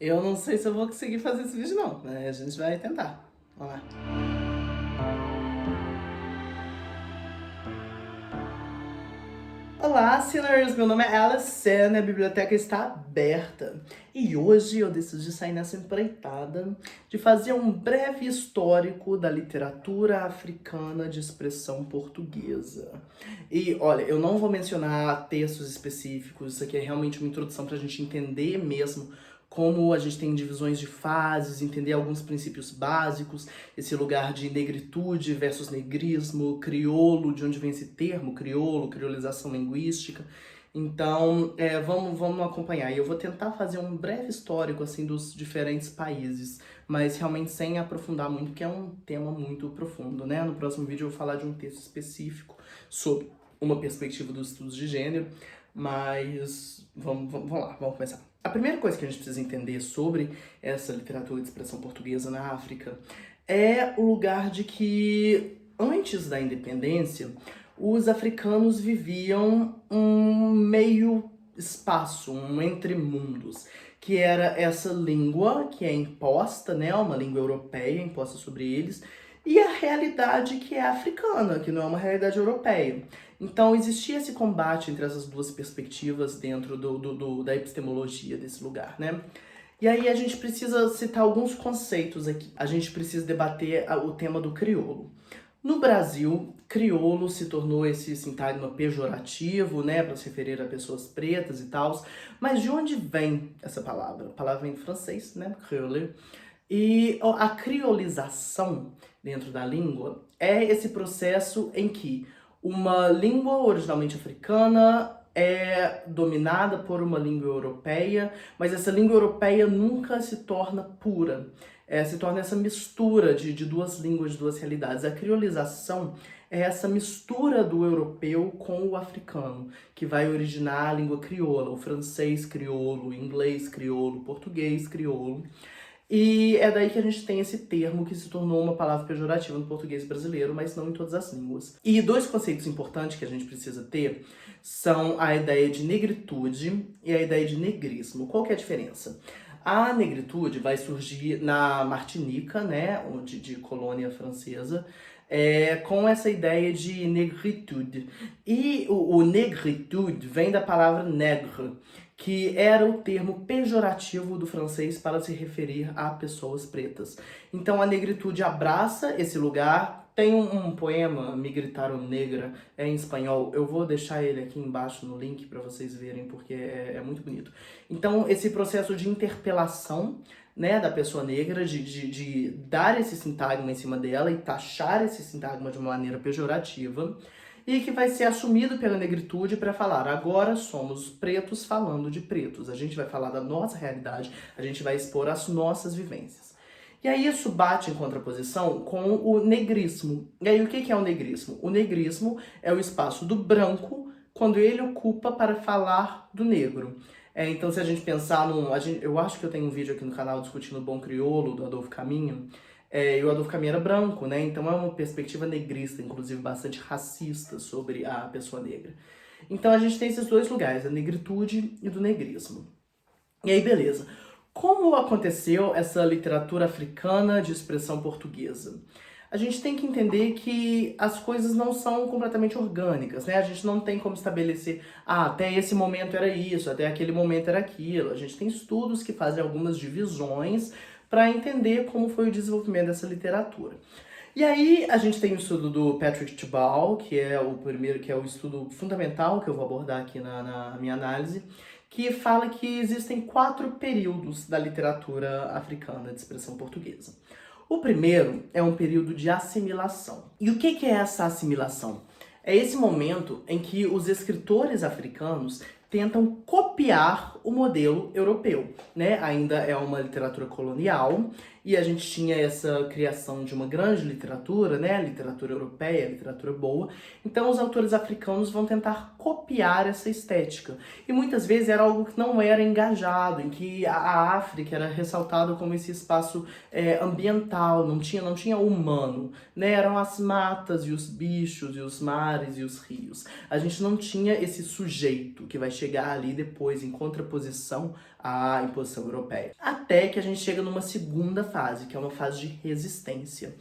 Eu não sei se eu vou conseguir fazer esse vídeo não, mas a gente vai tentar. Vamos lá. Olá, Sinners! Meu nome é Alessandra, a biblioteca está aberta. E hoje eu decidi sair nessa empreitada de fazer um breve histórico da literatura africana de expressão portuguesa. E olha, eu não vou mencionar textos específicos, isso aqui é realmente uma introdução para a gente entender mesmo como a gente tem divisões de fases, entender alguns princípios básicos, esse lugar de negritude versus negrismo, crioulo, de onde vem esse termo, crioulo, criolização linguística. Então, vamos acompanhar. E eu vou tentar fazer um breve histórico assim dos diferentes países, mas realmente sem aprofundar muito, porque é um tema muito profundo, né? No próximo vídeo eu vou falar de um texto específico sobre uma perspectiva dos estudos de gênero, mas vamos lá, vamos começar. A primeira coisa que a gente precisa entender sobre essa literatura de expressão portuguesa na África é o lugar de que, antes da independência, os africanos viviam um meio espaço, um entre mundos, que era essa língua que é imposta, né, uma língua europeia imposta sobre eles, e a realidade que é africana, que não é uma realidade europeia. Então existia esse combate entre essas duas perspectivas dentro da epistemologia desse lugar, né? E aí a gente precisa citar alguns conceitos aqui. A gente precisa debater o tema do crioulo. No Brasil, crioulo se tornou esse sintagma pejorativo, né, para se referir a pessoas pretas e tal. Mas de onde vem essa palavra? A palavra vem do francês, né, creole. E a criolização dentro da língua é esse processo em que uma língua originalmente africana é dominada por uma língua europeia, mas essa língua europeia nunca se torna pura. Se torna essa mistura de duas línguas, de duas realidades. A criolização é essa mistura do europeu com o africano, que vai originar a língua crioula, o francês crioulo, o inglês crioulo, o português crioulo. E é daí que a gente tem esse termo que se tornou uma palavra pejorativa no português brasileiro, mas não em todas as línguas. E dois conceitos importantes que a gente precisa ter são a ideia de negritude e a ideia de negrismo. Qual que é a diferença? A negritude vai surgir na Martinica, né, de colônia francesa, com essa ideia de negritude. E o negritude vem da palavra nègre, que era o termo pejorativo do francês para se referir a pessoas pretas. Então a negritude abraça esse lugar. Tem um poema, Me Gritaram Negra, em espanhol. Eu vou deixar ele aqui embaixo no link para vocês verem, porque é muito bonito. Então esse processo de interpelação, né, da pessoa negra, de dar esse sintagma em cima dela e taxar esse sintagma de uma maneira pejorativa, e que vai ser assumido pela negritude para falar: agora somos pretos falando de pretos, a gente vai falar da nossa realidade, a gente vai expor as nossas vivências. E aí isso bate em contraposição com o negrismo. E aí o que é o negrismo? O negrismo é o espaço do branco quando ele ocupa para falar do negro. Então se a gente pensar eu acho que eu tenho um vídeo aqui no canal discutindo o Bom Crioulo, do Adolfo Caminho, e o Adolfo Caminho era branco, né? Então é uma perspectiva negrista, inclusive bastante racista sobre a pessoa negra. Então a gente tem esses dois lugares, a negritude e do negrismo. E aí, beleza. Como aconteceu essa literatura africana de expressão portuguesa? A gente tem que entender que as coisas não são completamente orgânicas, né? A gente não tem como estabelecer, até esse momento era isso, até aquele momento era aquilo. A gente tem estudos que fazem algumas divisões para entender como foi o desenvolvimento dessa literatura. E aí a gente tem o estudo do Patrick Tibal, que é o primeiro, que é o estudo fundamental que eu vou abordar aqui na minha análise, que fala que existem 4 períodos da literatura africana de expressão portuguesa. O primeiro é um período de assimilação. E o que é essa assimilação? É esse momento em que os escritores africanos tentam copiar o modelo europeu, né? Ainda é uma literatura colonial e a gente tinha essa criação de uma grande literatura, né? Literatura europeia, literatura boa. Então os autores africanos vão tentar copiar essa estética. E muitas vezes era algo que não era engajado, em que a África era ressaltada como esse espaço ambiental, não tinha humano, né? Eram as matas e os bichos e os mares e os rios. A gente não tinha esse sujeito que vai chegar ali depois em contraposição à imposição europeia. Até que a gente chega numa segunda fase, que é uma fase de resistência.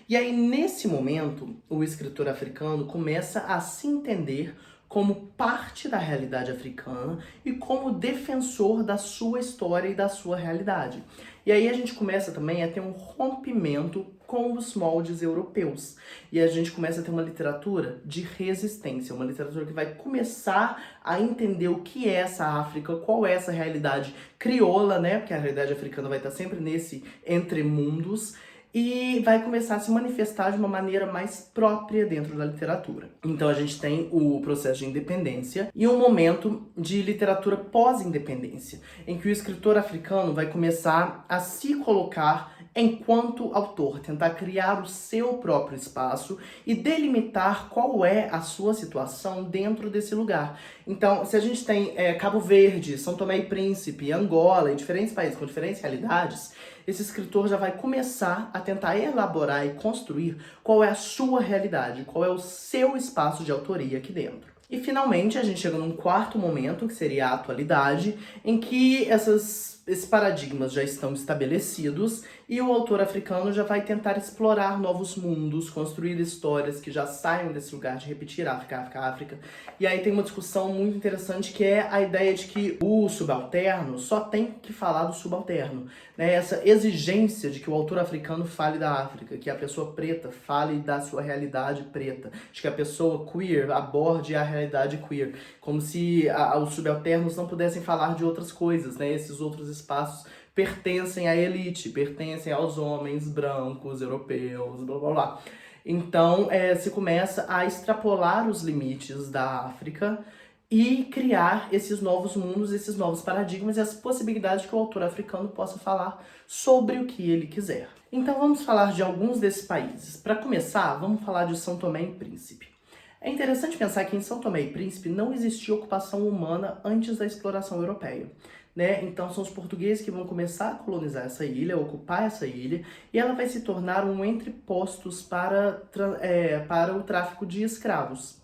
E aí, nesse momento, o escritor africano começa a se entender como parte da realidade africana e como defensor da sua história e da sua realidade. E aí a gente começa também a ter um rompimento com os moldes europeus. E a gente começa a ter uma literatura de resistência, uma literatura que vai começar a entender o que é essa África, qual é essa realidade crioula, né? Porque a realidade africana vai estar sempre nesse entre mundos. E vai começar a se manifestar de uma maneira mais própria dentro da literatura. Então a gente tem o processo de independência e um momento de literatura pós-independência, em que o escritor africano vai começar a se colocar enquanto autor, tentar criar o seu próprio espaço e delimitar qual é a sua situação dentro desse lugar. Então, se a gente tem Cabo Verde, São Tomé e Príncipe, Angola e diferentes países com diferentes realidades, esse escritor já vai começar a tentar elaborar e construir qual é a sua realidade, qual é o seu espaço de autoria aqui dentro. E finalmente a gente chega num quarto momento, que seria a atualidade, em que esses paradigmas já estão estabelecidos e o autor africano já vai tentar explorar novos mundos, construir histórias que já saiam desse lugar de repetir África, África, África. E aí tem uma discussão muito interessante que é a ideia de que o subalterno só tem que falar do subalterno, né? Essa exigência de que o autor africano fale da África, que a pessoa preta fale da sua realidade preta, de que a pessoa queer aborde a realidade queer, como se os subalternos não pudessem falar de outras coisas, né? Esses outros espaços pertencem à elite, pertencem aos homens brancos, europeus, blá blá blá. Então, se começa a extrapolar os limites da África e criar esses novos mundos, esses novos paradigmas e as possibilidades que o autor africano possa falar sobre o que ele quiser. Então, vamos falar de alguns desses países. Para começar, vamos falar de São Tomé e Príncipe. É interessante pensar que em São Tomé e Príncipe não existia ocupação humana antes da exploração europeia, né? Então são os portugueses que vão começar a colonizar essa ilha, ocupar essa ilha, e ela vai se tornar um entrepostos para o tráfico de escravos.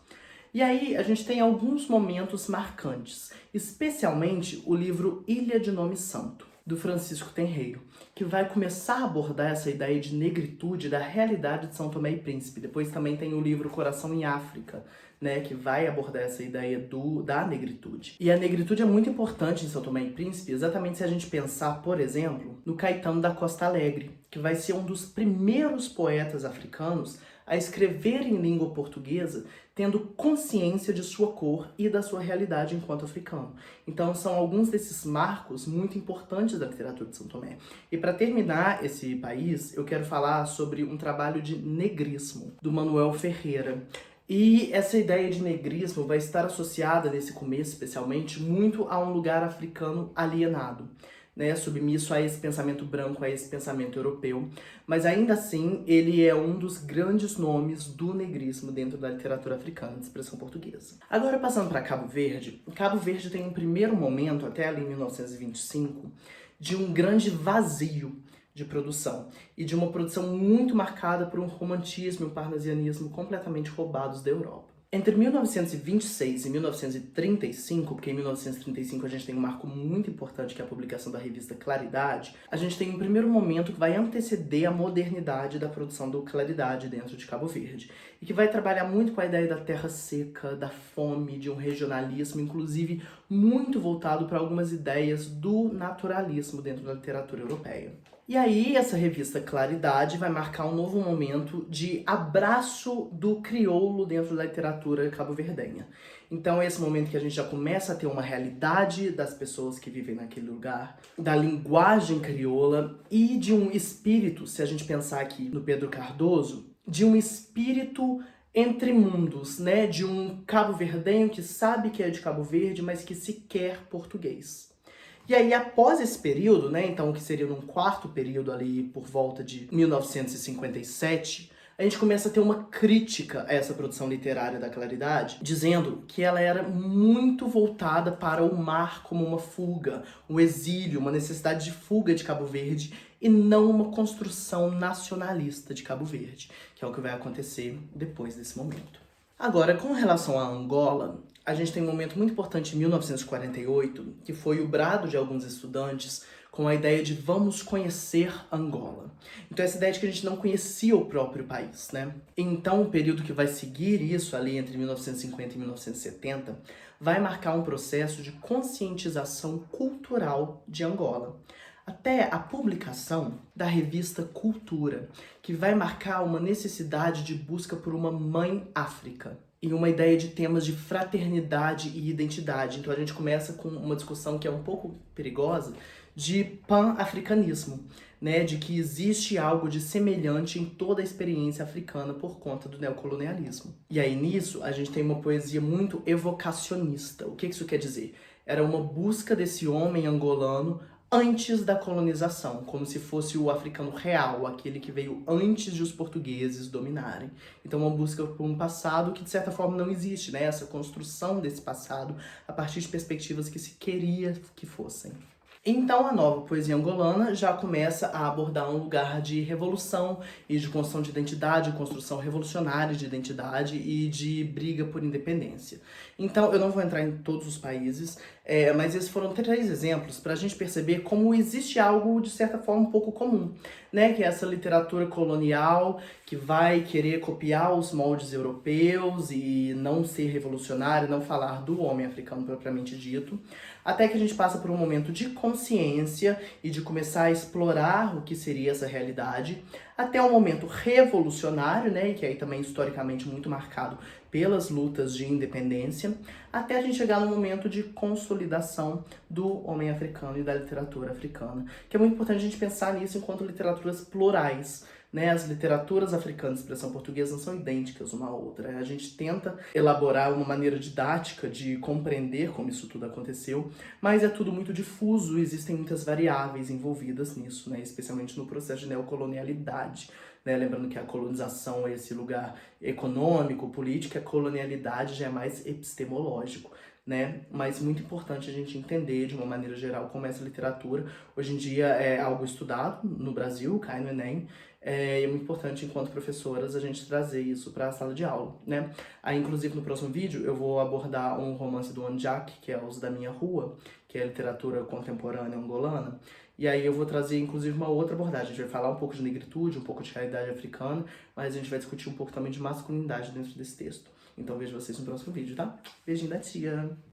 E aí a gente tem alguns momentos marcantes, especialmente o livro Ilha de Nome Santo, do Francisco Tenreiro, que vai começar a abordar essa ideia de negritude da realidade de São Tomé e Príncipe. Depois também tem o livro Coração em África, né, que vai abordar essa ideia da negritude. E a negritude é muito importante em São Tomé e Príncipe, exatamente se a gente pensar, por exemplo, no Caetano da Costa Alegre, que vai ser um dos primeiros poetas africanos a escrever em língua portuguesa, tendo consciência de sua cor e da sua realidade enquanto africano. Então são alguns desses marcos muito importantes da literatura de São Tomé. E para terminar esse país, eu quero falar sobre um trabalho de negrismo, do Manuel Ferreira. E essa ideia de negrismo vai estar associada, nesse começo especialmente, muito a um lugar africano alienado, né, submisso a esse pensamento branco, a esse pensamento europeu, mas ainda assim ele é um dos grandes nomes do negrismo dentro da literatura africana de expressão portuguesa. Agora passando para Cabo Verde tem um primeiro momento, até ali em 1925, de um grande vazio de produção, e de uma produção muito marcada por um romantismo e um parnasianismo completamente roubados da Europa. Entre 1926 e 1935, porque em 1935 a gente tem um marco muito importante que é a publicação da revista Claridade, a gente tem um primeiro momento que vai anteceder a modernidade da produção do Claridade dentro de Cabo Verde, e que vai trabalhar muito com a ideia da terra seca, da fome, de um regionalismo, inclusive muito voltado para algumas ideias do naturalismo dentro da literatura europeia. E aí, essa revista Claridade vai marcar um novo momento de abraço do crioulo dentro da literatura cabo-verdenha. Então, é esse momento que a gente já começa a ter uma realidade das pessoas que vivem naquele lugar, da linguagem crioula e de um espírito, se a gente pensar aqui no Pedro Cardoso, de um espírito entre mundos, né? De um cabo-verdenho que sabe que é de Cabo Verde, mas que se quer português. E aí, após esse período, né, então que seria num quarto período ali por volta de 1957, a gente começa a ter uma crítica a essa produção literária da Claridade, dizendo que ela era muito voltada para o mar como uma fuga, um exílio, uma necessidade de fuga de Cabo Verde e não uma construção nacionalista de Cabo Verde, que é o que vai acontecer depois desse momento. Agora, com relação a Angola, a gente tem um momento muito importante em 1948, que foi o brado de alguns estudantes com a ideia de vamos conhecer Angola. Então essa ideia de que a gente não conhecia o próprio país, né? Então o período que vai seguir isso, ali entre 1950 e 1970, vai marcar um processo de conscientização cultural de Angola. Até a publicação da revista Cultura, que vai marcar uma necessidade de busca por uma mãe África e uma ideia de temas de fraternidade e identidade. Então a gente começa com uma discussão que é um pouco perigosa de pan-africanismo, né, de que existe algo de semelhante em toda a experiência africana por conta do neocolonialismo. E aí nisso a gente tem uma poesia muito evocacionista. O que isso quer dizer? Era uma busca desse homem angolano antes da colonização, como se fosse o africano real, aquele que veio antes de os portugueses dominarem. Então uma busca por um passado que de certa forma não existe, né? Essa construção desse passado a partir de perspectivas que se queria que fossem. Então a nova poesia angolana já começa a abordar um lugar de revolução e de construção de identidade, construção revolucionária de identidade e de briga por independência. Então eu não vou entrar em todos os países, mas esses foram 3 exemplos para a gente perceber como existe algo de certa forma um pouco comum, né? Que é essa literatura colonial que vai querer copiar os moldes europeus e não ser revolucionário, não falar do homem africano propriamente dito, até que a gente passa por um momento de consciência e de começar a explorar o que seria essa realidade, até um momento revolucionário, né, e que aí também historicamente muito marcado pelas lutas de independência, até a gente chegar no momento de consolidação do homem africano e da literatura africana, que é muito importante a gente pensar nisso enquanto literaturas plurais, né? As literaturas africanas de expressão portuguesa não são idênticas uma à outra. A gente tenta elaborar uma maneira didática de compreender como isso tudo aconteceu, mas é tudo muito difuso, existem muitas variáveis envolvidas nisso, né? Especialmente no processo de neocolonialidade. Né? Lembrando que a colonização é esse lugar econômico, político, a colonialidade já é mais epistemológico. Né? Mas muito importante a gente entender, de uma maneira geral, como essa literatura hoje em dia é algo estudado no Brasil, cai no Enem, e é muito importante, enquanto professoras, a gente trazer isso para a sala de aula, né? Aí, inclusive, no próximo vídeo, eu vou abordar um romance do Anjak, que é Os da Minha Rua, que é a literatura contemporânea angolana, e aí eu vou trazer, inclusive, uma outra abordagem. A gente vai falar um pouco de negritude, um pouco de realidade africana, mas a gente vai discutir um pouco também de masculinidade dentro desse texto. Então vejo vocês no próximo vídeo, tá? Beijinho da tia!